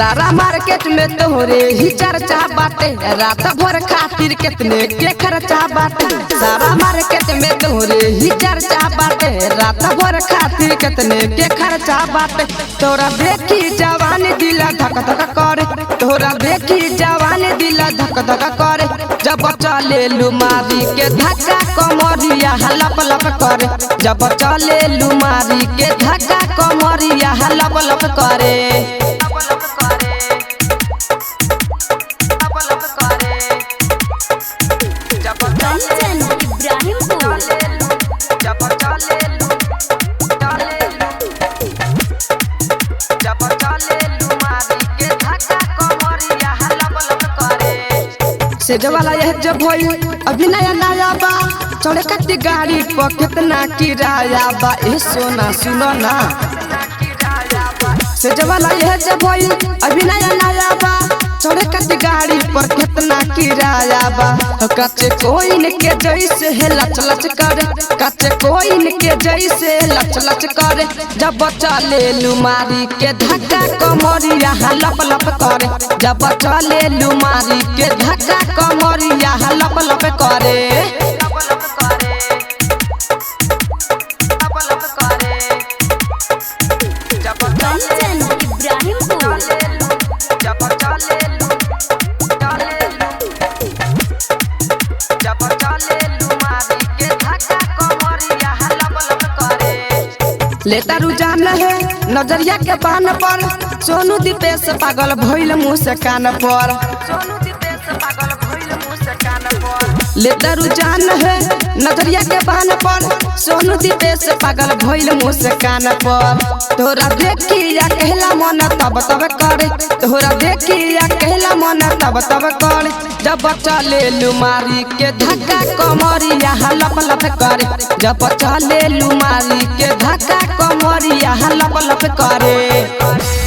सारा मार्केट में तोहरे ही चर्चा बाटे, रात भर खातिर कितने के खर्चा बाटे। सारा मार्केट में तोहरे ही चर्चा बाटे, रात भर खातिर कितने के खर्चा बाटे। तोरा देखी जवानी दिला धक धक करे, तोरा देखी जवानी दिला धक धक करे। जब चले लुमारी के धक्का कमरिया लप लप करे, जब चले लुमारी के धक्का कमरिया लप लप करे। सेजवाला यह जब होई अभी नया नया बा, चढ़े कती गाड़ी पर कितना किराया बा। ए सोना सुनो ना, सेजवाला यह जब होई अभी नया नया बा, चढ़े कती गाड़ी पर कितना किराया बा। कच्चे कोइन के जैसे है लच लच करे, कच्चे कोइन के जैसे लच लच करे। जब चले लुमारी के धक्का कमरिया लप लप करे, जब चले लुमारी के धक्का कमरिया लप लप करे। लेता रुझान है नजरिया के बान पर, सोनू दीपेश पागल भइल मुँह से कान पर। लेता रुझान है नजरिया के बान पर, सोनू दीपेश पागल भइल मुँह से कान पर। तोरा देखिया कहला मन तब तब करे, तोरा देखिया कहला मन तब तब करे। जब चले लुमारी के धक्का कमरिया लप लप करे, जब चले लुमारी के धक्का कमरिया लप लप करे।